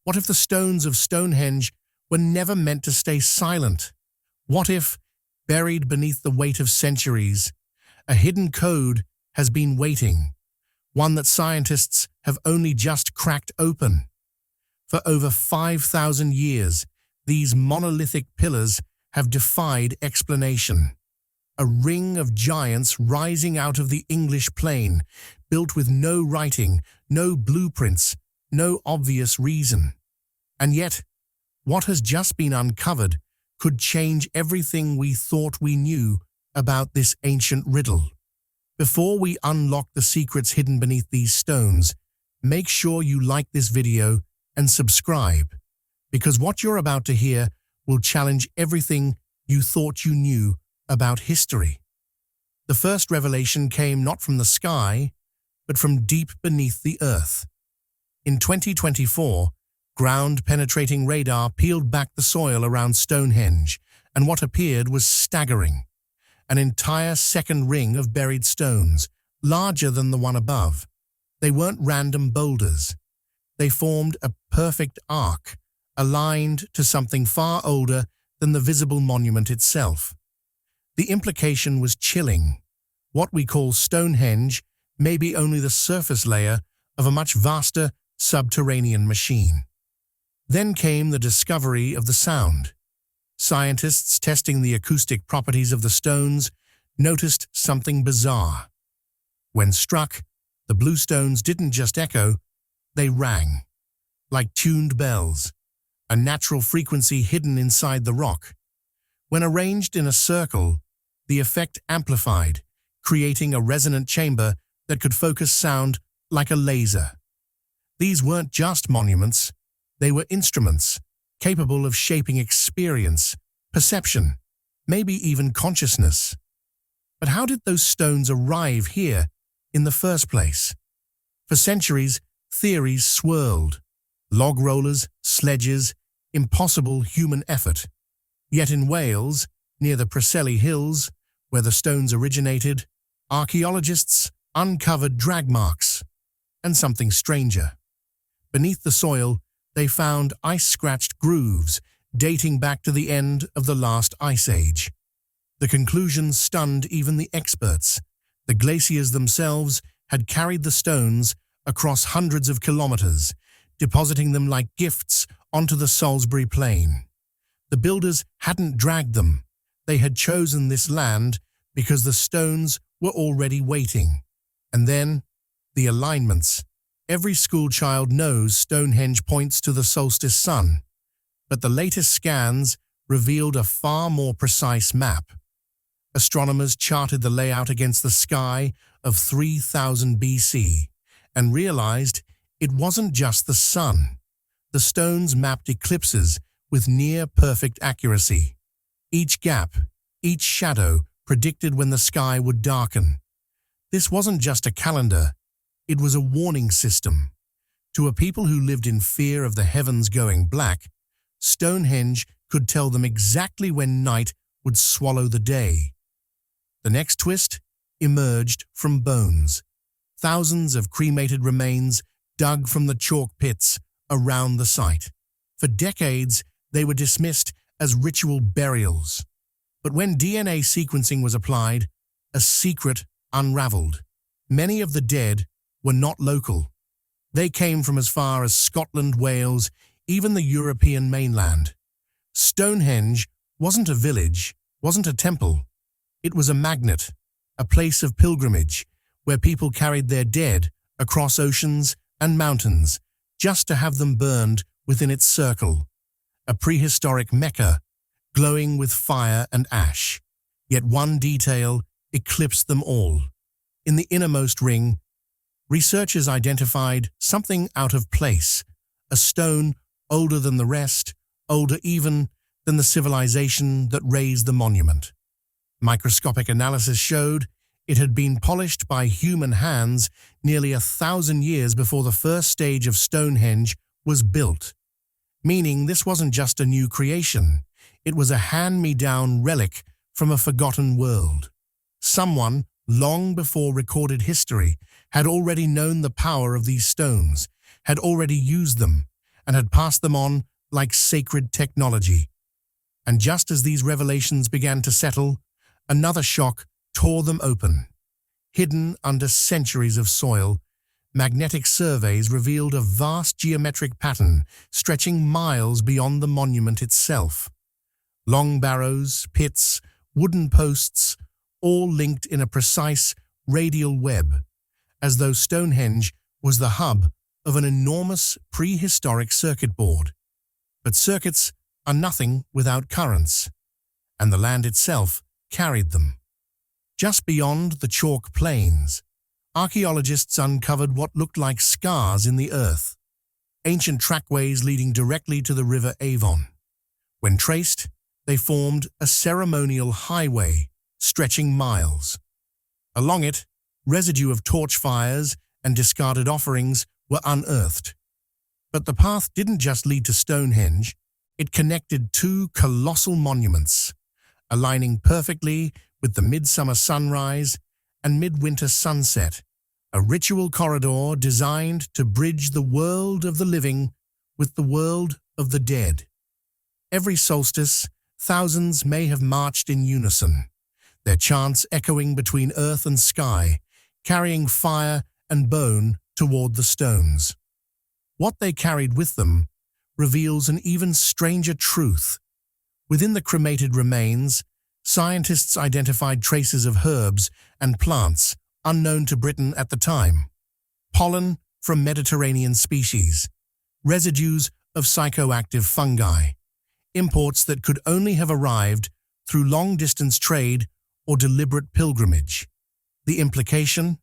What if the stones of Stonehenge were never meant to stay silent? What if, buried beneath the weight of centuries, a hidden code has been waiting, one that scientists have only just cracked open? For over 5,000 years, these monolithic pillars have defied explanation. A ring of giants rising out of the English plain, built with no writing, no blueprints, no obvious reason. And yet, what has just been uncovered could change everything we thought we knew about this ancient riddle. Before we unlock the secrets hidden beneath these stones, make sure you like this video and subscribe, because what you're about to hear will challenge everything you thought you knew about history. The first revelation came not from the sky, but from deep beneath the earth. In 2024, ground-penetrating radar peeled back the soil around Stonehenge, and what appeared was staggering. An entire second ring of buried stones, larger than the one above. They weren't random boulders. They formed a perfect arc, aligned to something far older than the visible monument itself. The implication was chilling. What we call Stonehenge may be only the surface layer of a much vaster subterranean machine. Then came the discovery of the sound. Scientists testing the acoustic properties of the stones noticed something bizarre. When struck, the blue stones didn't just echo, they rang, like tuned bells, a natural frequency hidden inside the rock. When arranged in a circle, the effect amplified, creating a resonant chamber that could focus sound like a laser. These weren't just monuments, they were instruments, capable of shaping experience, perception, maybe even consciousness. But how did those stones arrive here in the first place? For centuries, theories swirled. Log rollers, sledges, impossible human effort. Yet in Wales, near the Preseli Hills, where the stones originated, archaeologists uncovered drag marks and something stranger. Beneath the soil, they found ice-scratched grooves dating back to the end of the last ice age. The conclusions stunned even the experts. The glaciers themselves had carried the stones across hundreds of kilometers, depositing them like gifts onto the Salisbury Plain. The builders hadn't dragged them. They had chosen this land because the stones were already waiting. And then, the alignments. Every schoolchild knows Stonehenge points to the solstice sun, but the latest scans revealed a far more precise map. Astronomers charted the layout against the sky of 3000 BC and realized it wasn't just the sun. The stones mapped eclipses with near-perfect accuracy. Each gap, each shadow predicted when the sky would darken. This wasn't just a calendar, it was a warning system. To a people who lived in fear of the heavens going black, Stonehenge could tell them exactly when night would swallow the day. The next twist emerged from bones. Thousands of cremated remains dug from the chalk pits around the site. For decades, they were dismissed as ritual burials. But when DNA sequencing was applied, a secret unraveled. Many of the dead were not local. They came from as far as Scotland, Wales, even the European mainland. Stonehenge wasn't a village, wasn't a temple. It was a magnet, a place of pilgrimage, where people carried their dead across oceans and mountains just to have them burned within its circle. A prehistoric Mecca, glowing with fire and ash. Yet one detail eclipsed them all. In the innermost ring, researchers identified something out of place, a stone older than the rest, older even than the civilization that raised the monument. Microscopic analysis showed it had been polished by human hands nearly 1,000 years before the first stage of Stonehenge was built. Meaning this wasn't just a new creation, it was a hand-me-down relic from a forgotten world. Someone, long before recorded history, had already known the power of these stones, had already used them, and had passed them on like sacred technology. And just as these revelations began to settle, another shock tore them open. Hidden under centuries of soil, magnetic surveys revealed a vast geometric pattern stretching miles beyond the monument itself. Long barrows, pits, wooden posts, all linked in a precise radial web, as though Stonehenge was the hub of an enormous prehistoric circuit board. But circuits are nothing without currents, and the land itself carried them. Just beyond the chalk plains, archaeologists uncovered what looked like scars in the earth, ancient trackways leading directly to the river Avon. When traced, they formed a ceremonial highway stretching miles. Along it, residue of torch fires and discarded offerings were unearthed. But the path didn't just lead to Stonehenge, it connected two colossal monuments, aligning perfectly with the midsummer sunrise and midwinter sunset, a ritual corridor designed to bridge the world of the living with the world of the dead. Every solstice, thousands may have marched in unison, their chants echoing between earth and sky, carrying fire and bone toward the stones. What they carried with them reveals an even stranger truth. Within the cremated remains, scientists identified traces of herbs and plants unknown to Britain at the time, pollen from Mediterranean species, residues of psychoactive fungi, imports that could only have arrived through long-distance trade or deliberate pilgrimage. The implication?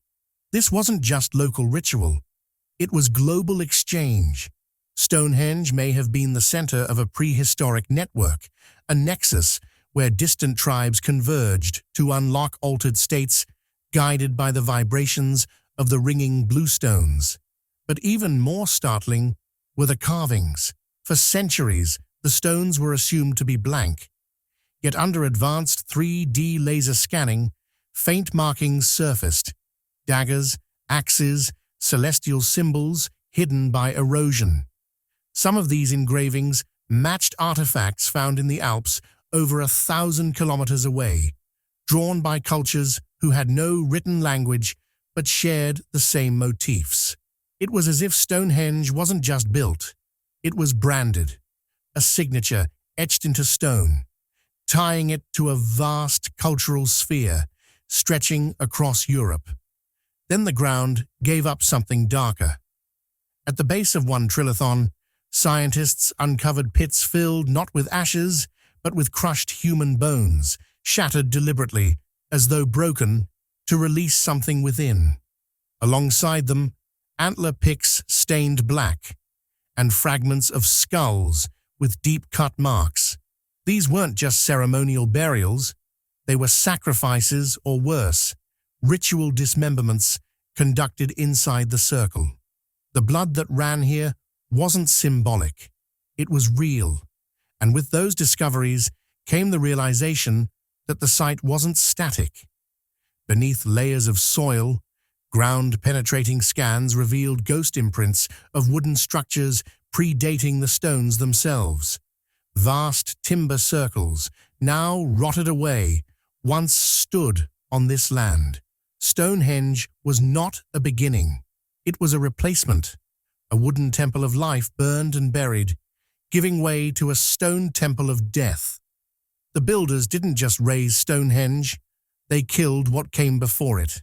This wasn't just local ritual. It was global exchange. Stonehenge may have been the center of a prehistoric network, a nexus where distant tribes converged to unlock altered states guided by the vibrations of the ringing bluestones. But even more startling were the carvings. For centuries, the stones were assumed to be blank. Yet under advanced 3D laser scanning, faint markings surfaced: daggers, axes, celestial symbols hidden by erosion. Some of these engravings matched artifacts found in the Alps over 1,000 kilometers away, drawn by cultures who had no written language but shared the same motifs. It was as if Stonehenge wasn't just built, it was branded, a signature etched into stone, tying it to a vast cultural sphere stretching across Europe. Then the ground gave up something darker. At the base of one trilithon, scientists uncovered pits filled not with ashes, but with crushed human bones, shattered deliberately, as though broken, to release something within. Alongside them, antler picks stained black, and fragments of skulls with deep-cut marks. These weren't just ceremonial burials, they were sacrifices, or worse, ritual dismemberments conducted inside the circle. The blood that ran here wasn't symbolic, it was real, and with those discoveries came the realization that the site wasn't static. Beneath layers of soil, ground-penetrating scans revealed ghost imprints of wooden structures predating the stones themselves. Vast timber circles, now rotted away, once stood on this land. Stonehenge was not a beginning. It was a replacement, a wooden temple of life burned and buried, giving way to a stone temple of death. The builders didn't just raise Stonehenge, they killed what came before it.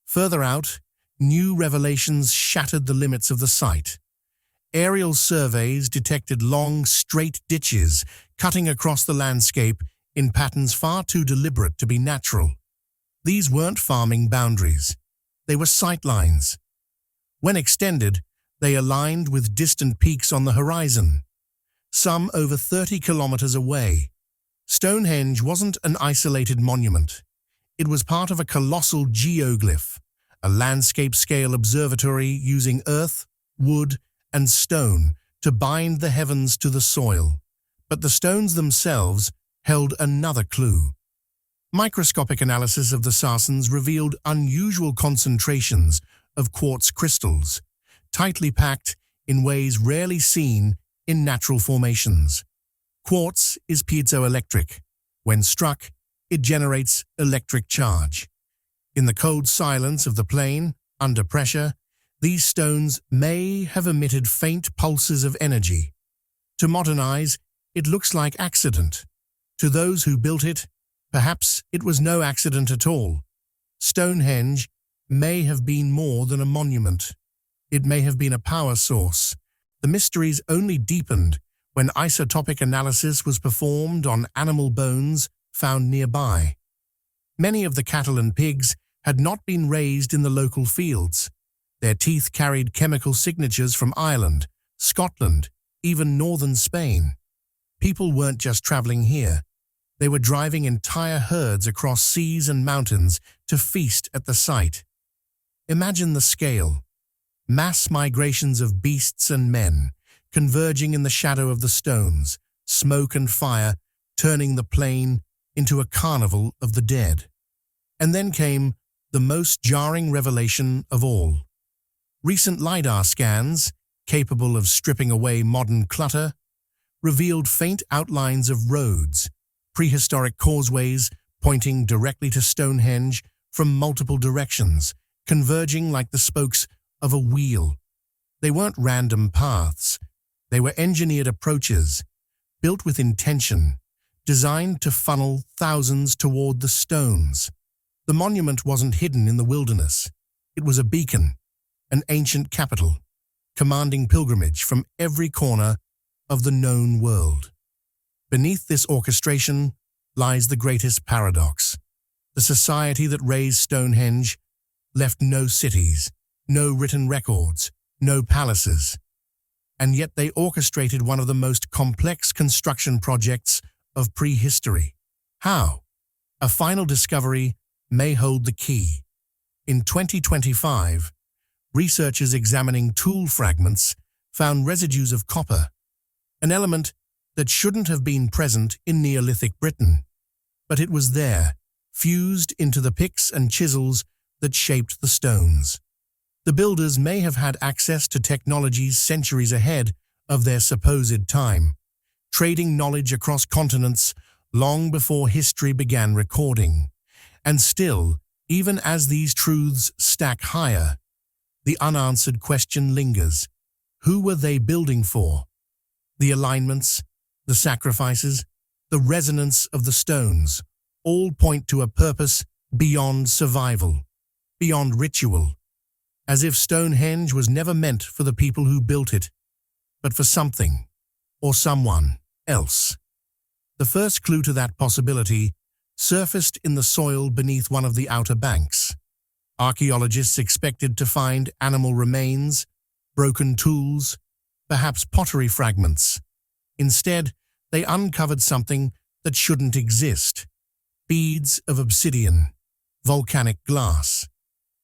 Further out, new revelations shattered the limits of the site. Aerial surveys detected long, straight ditches cutting across the landscape in patterns far too deliberate to be natural. These weren't farming boundaries. They were sightlines. When extended, they aligned with distant peaks on the horizon, some over 30 kilometers away. Stonehenge wasn't an isolated monument. It was part of a colossal geoglyph, a landscape-scale observatory using earth, wood, and stone to bind the heavens to the soil. But the stones themselves held another clue. Microscopic analysis of the sarcens revealed unusual concentrations of quartz crystals, tightly packed in ways rarely seen in natural formations. Quartz is piezoelectric. When struck, it generates electric charge. In the cold silence of the plain, under pressure, these stones may have emitted faint pulses of energy. To modernize, it looks like accident. To those who built it, perhaps it was no accident at all. Stonehenge may have been more than a monument. It may have been a power source. The mysteries only deepened when isotopic analysis was performed on animal bones found nearby. Many of the cattle and pigs had not been raised in the local fields. Their teeth carried chemical signatures from Ireland, Scotland, even northern Spain. People weren't just traveling here. They were driving entire herds across seas and mountains to feast at the site. Imagine the scale. Mass migrations of beasts and men, converging in the shadow of the stones, smoke and fire turning the plain into a carnival of the dead. And then came the most jarring revelation of all. Recent LiDAR scans, capable of stripping away modern clutter, revealed faint outlines of roads, prehistoric causeways pointing directly to Stonehenge from multiple directions, converging like the spokes of a wheel. They weren't random paths. They were engineered approaches, built with intention, designed to funnel thousands toward the stones. The monument wasn't hidden in the wilderness. It was a beacon, an ancient capital, commanding pilgrimage from every corner of the known world. Beneath this orchestration lies the greatest paradox. The society that raised Stonehenge left no cities, no written records, no palaces. And yet they orchestrated one of the most complex construction projects of prehistory. How? A final discovery may hold the key. In 2025, researchers examining tool fragments found residues of copper, an element that shouldn't have been present in Neolithic Britain. But it was there, fused into the picks and chisels that shaped the stones. The builders may have had access to technologies centuries ahead of their supposed time, trading knowledge across continents long before history began recording. And still, even as these truths stack higher, the unanswered question lingers. Who were they building for? The alignments, the sacrifices, the resonance of the stones, all point to a purpose beyond survival, beyond ritual, as if Stonehenge was never meant for the people who built it, but for something or someone else. The first clue to that possibility surfaced in the soil beneath one of the outer banks. Archaeologists expected to find animal remains, broken tools, perhaps pottery fragments. Instead, they uncovered something that shouldn't exist: beads of obsidian, volcanic glass.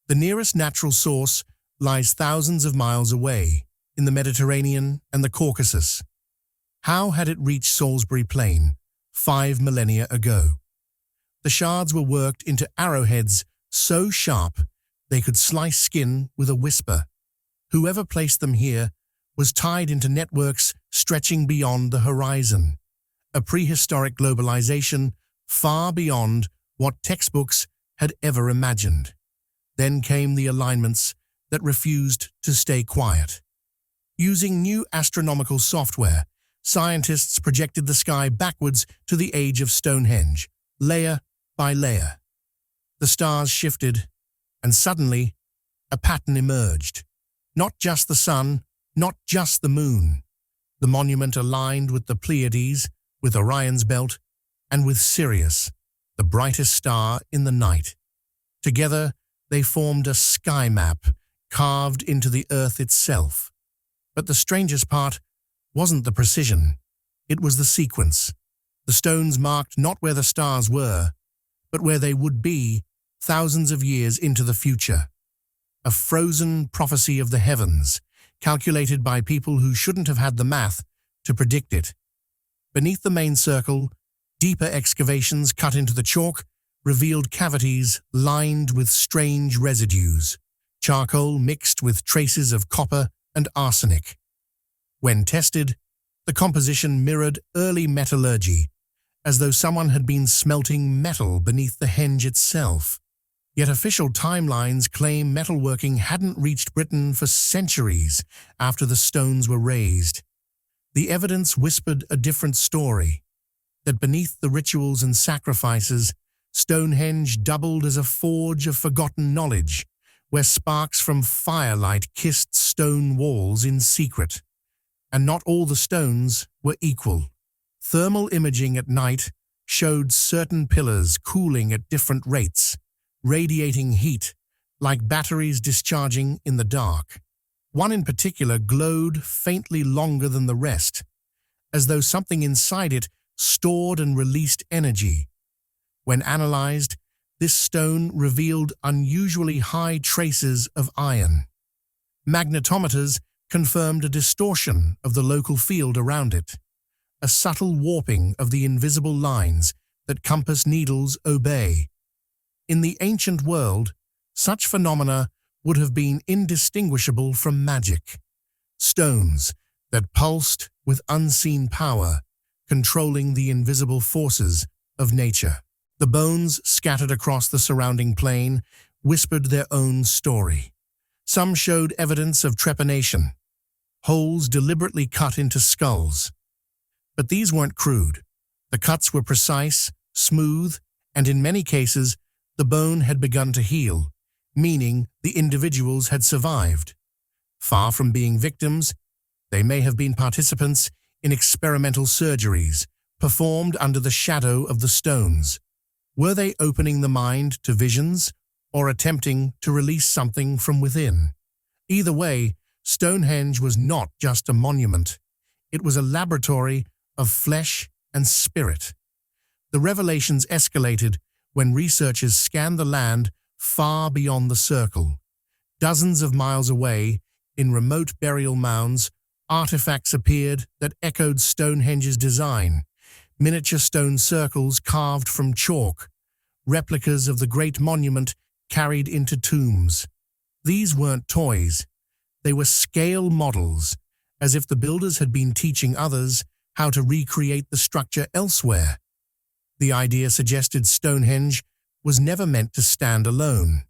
The nearest natural source lies thousands of miles away, in the Mediterranean and the Caucasus. How had it reached Salisbury Plain 5 millennia ago? The shards were worked into arrowheads so sharp they could slice skin with a whisper. Whoever placed them here was tied into networks stretching beyond the horizon, a prehistoric globalization far beyond what textbooks had ever imagined. Then came the alignments that refused to stay quiet. Using new astronomical software, scientists projected the sky backwards to the age of Stonehenge, layer by layer. The stars shifted, and suddenly, a pattern emerged. Not just the sun, not just the moon. The monument aligned with the Pleiades, with Orion's belt, and with Sirius, the brightest star in the night. Together, they formed a sky map carved into the earth itself. But the strangest part wasn't the precision. It was the sequence. The stones marked not where the stars were, but where they would be thousands of years into the future. A frozen prophecy of the heavens, calculated by people who shouldn't have had the math to predict it. Beneath the main circle, deeper excavations cut into the chalk revealed cavities lined with strange residues, charcoal mixed with traces of copper and arsenic. When tested, the composition mirrored early metallurgy, as though someone had been smelting metal beneath the henge itself. Yet official timelines claim metalworking hadn't reached Britain for centuries after the stones were raised. The evidence whispered a different story, that beneath the rituals and sacrifices, Stonehenge doubled as a forge of forgotten knowledge, where sparks from firelight kissed stone walls in secret. And not all the stones were equal. Thermal imaging at night showed certain pillars cooling at different rates, radiating heat like batteries discharging in the dark. One in particular glowed faintly longer than the rest, as though something inside it stored and released energy. When analyzed, this stone revealed unusually high traces of iron. Magnetometers confirmed a distortion of the local field around it, a subtle warping of the invisible lines that compass needles obey. In the ancient world, such phenomena would have been indistinguishable from magic. Stones that pulsed with unseen power, controlling the invisible forces of nature. The bones scattered across the surrounding plain whispered their own story. Some showed evidence of trepanation, holes deliberately cut into skulls. But these weren't crude. The cuts were precise, smooth, and in many cases, the bone had begun to heal, meaning the individuals had survived. Far from being victims, they may have been participants in experimental surgeries performed under the shadow of the stones. Were they opening the mind to visions or attempting to release something from within? Either way, Stonehenge was not just a monument. It was a laboratory of flesh and spirit. The revelations escalated when researchers scanned the land far beyond the circle. Dozens of miles away, in remote burial mounds, artifacts appeared that echoed Stonehenge's design. Miniature stone circles carved from chalk, replicas of the great monument carried into tombs. These weren't toys. They were scale models, as if the builders had been teaching others how to recreate the structure elsewhere. The idea suggested Stonehenge was never meant to stand alone.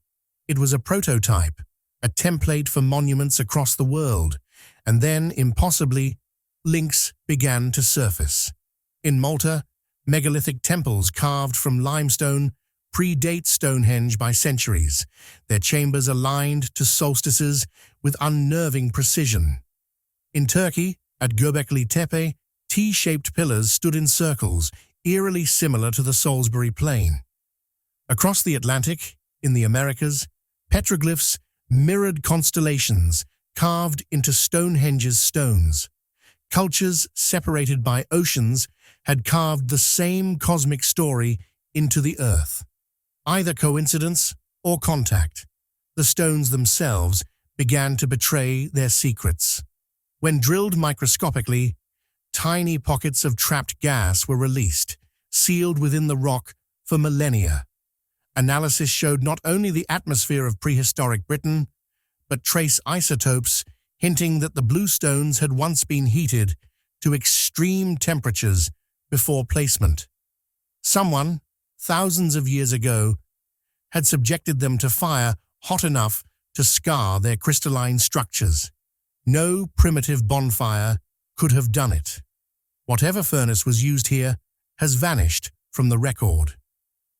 It was a prototype, a template for monuments across the world, and then, impossibly, links began to surface. In Malta, megalithic temples carved from limestone predate Stonehenge by centuries, their chambers aligned to solstices with unnerving precision. In Turkey, at Göbekli Tepe, T-shaped pillars stood in circles, eerily similar to the Salisbury Plain. Across the Atlantic, in the Americas, petroglyphs mirrored constellations carved into Stonehenge's stones. Cultures separated by oceans had carved the same cosmic story into the earth. Either coincidence or contact, the stones themselves began to betray their secrets. When drilled microscopically, tiny pockets of trapped gas were released, sealed within the rock for millennia. Analysis showed not only the atmosphere of prehistoric Britain, but trace isotopes hinting that the blue stones had once been heated to extreme temperatures before placement. Someone, thousands of years ago, had subjected them to fire hot enough to scar their crystalline structures. No primitive bonfire could have done it. Whatever furnace was used here has vanished from the record.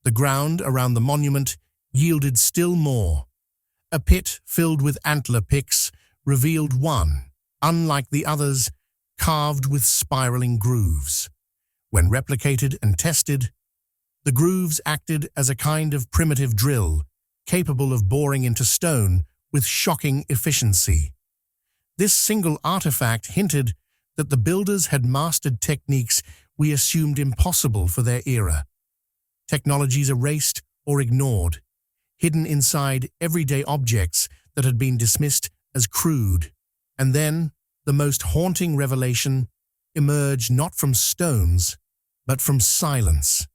The ground around the monument yielded still more. A pit filled with antler picks revealed one, unlike the others, carved with spiraling grooves. When replicated and tested, the grooves acted as a kind of primitive drill, capable of boring into stone with shocking efficiency. This single artifact hinted that the builders had mastered techniques we assumed impossible for their era. Technologies erased or ignored, hidden inside everyday objects that had been dismissed as crude. And then, the most haunting revelation emerged not from stones, but from silence.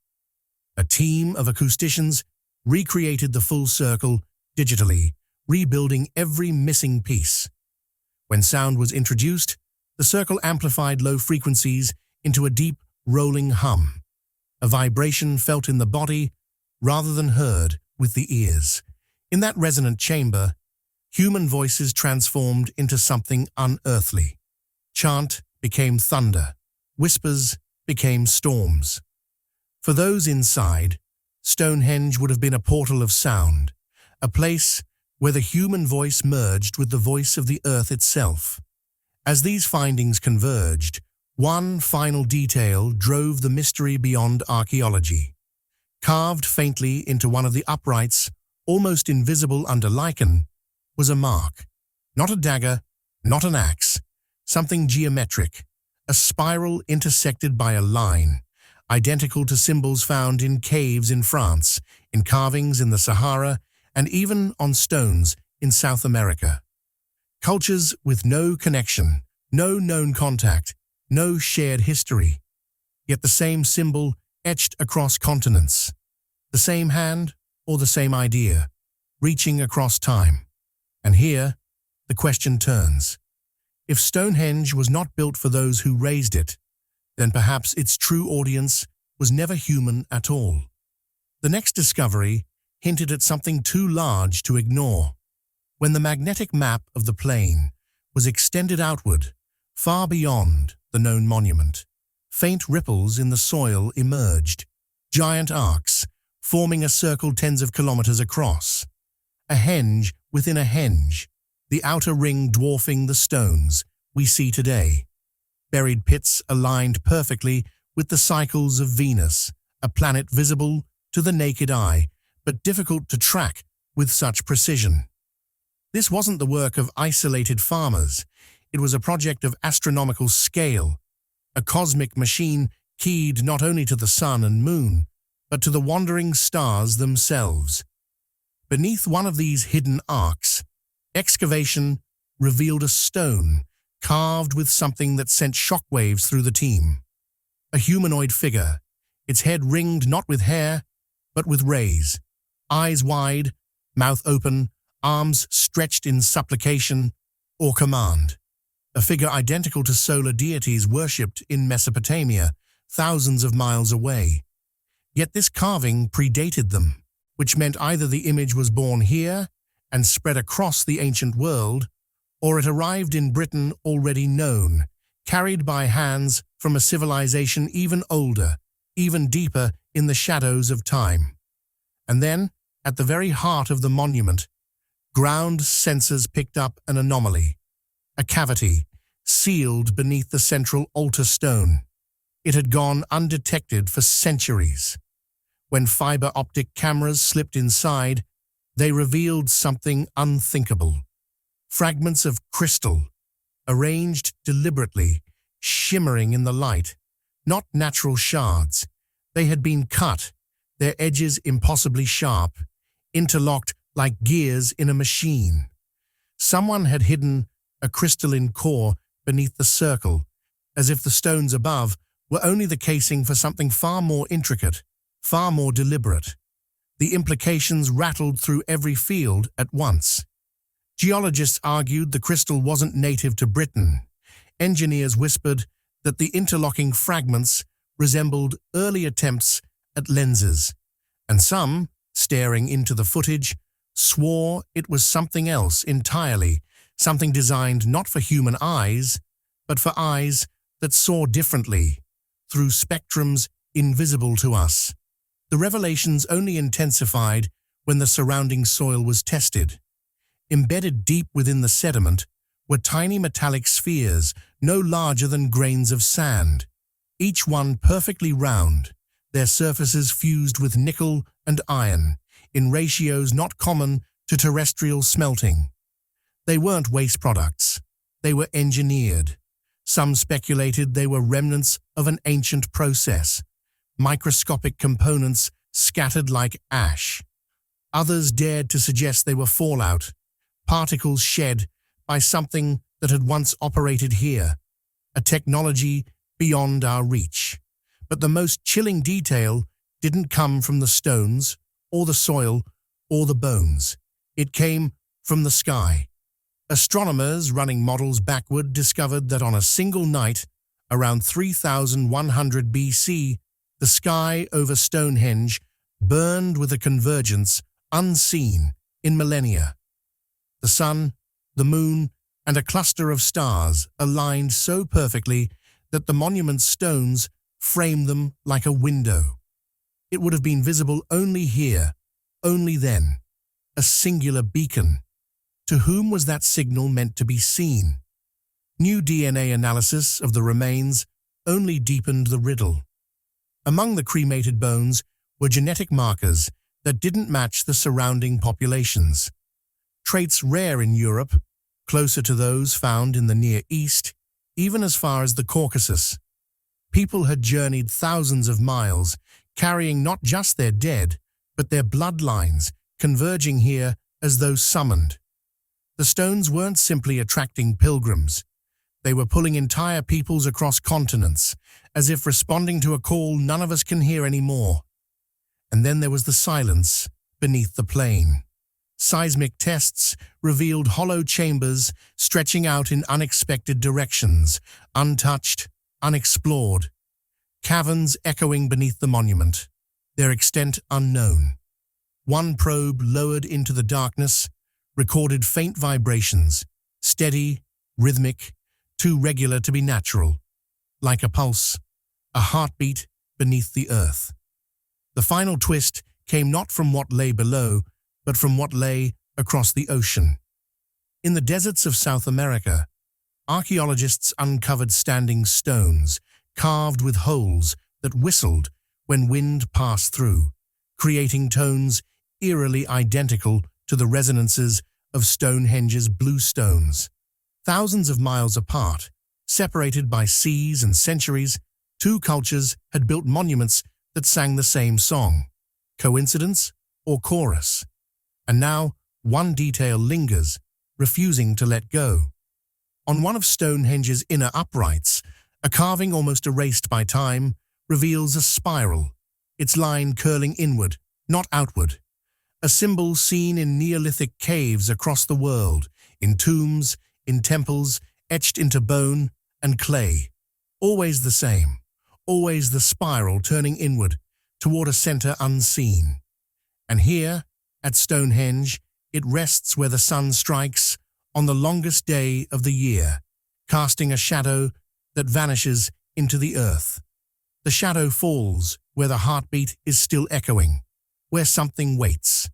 A team of acousticians recreated the full circle digitally, rebuilding every missing piece. When sound was introduced, The circle amplified low frequencies into a deep, rolling hum, a vibration felt in the body rather than heard with the ears. In that resonant chamber, human voices transformed into something unearthly. Chant became thunder, whispers became storms. For those inside, Stonehenge would have been a portal of sound, a place where the human voice merged with the voice of the earth itself. As these findings converged, one final detail drove the mystery beyond archaeology. Carved faintly into one of the uprights, almost invisible under lichen, was a mark. Not a dagger, not an axe, something geometric, a spiral intersected by a line, identical to symbols found in caves in France, in carvings in the Sahara, and even on stones in South America. Cultures with no connection, no known contact, no shared history, yet the same symbol etched across continents, the same hand or the same idea, reaching across time. And here, the question turns. If Stonehenge was not built for those who raised it, then perhaps its true audience was never human at all. The next discovery hinted at something too large to ignore. When the magnetic map of the plain was extended outward, far beyond the known monument, faint ripples in the soil emerged, giant arcs forming a circle tens of kilometers across. A henge within a henge, the outer ring dwarfing the stones we see today. Buried pits aligned perfectly with the cycles of Venus, a planet visible to the naked eye, but difficult to track with such precision. This wasn't the work of isolated farmers. It was a project of astronomical scale, a cosmic machine keyed not only to the sun and moon, but to the wandering stars themselves. Beneath one of these hidden arcs, excavation revealed a stone carved with something that sent shockwaves through the team. A humanoid figure, its head ringed not with hair, but with rays, eyes wide, mouth open, arms stretched in supplication or command. A figure identical to solar deities worshipped in Mesopotamia, thousands of miles away. Yet this carving predated them, which meant either the image was born here and spread across the ancient world, or it arrived in Britain already known, carried by hands from a civilization even older, even deeper in the shadows of time. And then, at the very heart of the monument, ground sensors picked up an anomaly, a cavity sealed beneath the central altar stone. It had gone undetected for centuries. When fiber optic cameras slipped inside, they revealed something unthinkable. Fragments of crystal, arranged deliberately, shimmering in the light, not natural shards. They had been cut, their edges impossibly sharp, interlocked like gears in a machine. Someone had hidden a crystalline core beneath the circle, as if the stones above were only the casing for something far more intricate, far more deliberate. The implications rattled through every field at once. Geologists argued the crystal wasn't native to Britain. Engineers whispered that the interlocking fragments resembled early attempts at lenses, and some, staring into the footage, swore it was something else entirely, something designed not for human eyes, but for eyes that saw differently, through spectrums invisible to us. The revelations only intensified when the surrounding soil was tested. Embedded deep within the sediment were tiny metallic spheres no larger than grains of sand, each one perfectly round, their surfaces fused with nickel and iron, in ratios not common to terrestrial smelting. They weren't waste products. They were engineered. Some speculated they were remnants of an ancient process, microscopic components scattered like ash. Others dared to suggest they were fallout, particles shed by something that had once operated here, a technology beyond our reach. But the most chilling detail didn't come from the stones, or the soil, or the bones. It came from the sky. Astronomers running models backward discovered that on a single night, around 3100 BC, the sky over Stonehenge burned with a convergence unseen in millennia. The sun, the moon, and a cluster of stars aligned so perfectly that the monument's stones framed them like a window. It would have been visible only here, only then, a singular beacon. To whom was that signal meant to be seen? New DNA analysis of the remains only deepened the riddle. Among the cremated bones were genetic markers that didn't match the surrounding populations. Traits rare in Europe, closer to those found in the Near East, even as far as the Caucasus. People had journeyed thousands of miles, carrying not just their dead, but their bloodlines, converging here as though summoned. The stones weren't simply attracting pilgrims. They were pulling entire peoples across continents, as if responding to a call none of us can hear anymore. And then there was the silence beneath the plain. Seismic tests revealed hollow chambers stretching out in unexpected directions, untouched, unexplored. Caverns echoing beneath the monument, their extent unknown. One probe lowered into the darkness recorded faint vibrations, steady, rhythmic, too regular to be natural, like a pulse, a heartbeat beneath the earth. The final twist came not from what lay below, but from what lay across the ocean. In the deserts of South America, archaeologists uncovered standing stones, carved with holes that whistled when wind passed through, creating tones eerily identical to the resonances of Stonehenge's blue stones. Thousands of miles apart, separated by seas and centuries, two cultures had built monuments that sang the same song. Coincidence or chorus? And now, one detail lingers, refusing to let go. On one of Stonehenge's inner uprights, a carving almost erased by time reveals a spiral, its line curling inward, not outward. A symbol seen in Neolithic caves across the world, in tombs, in temples, etched into bone and clay. Always the same, always the spiral turning inward, toward a center unseen. And here, at Stonehenge, it rests where the sun strikes on the longest day of the year, casting a shadow that vanishes into the earth. The shadow falls where the heartbeat is still echoing, where something waits.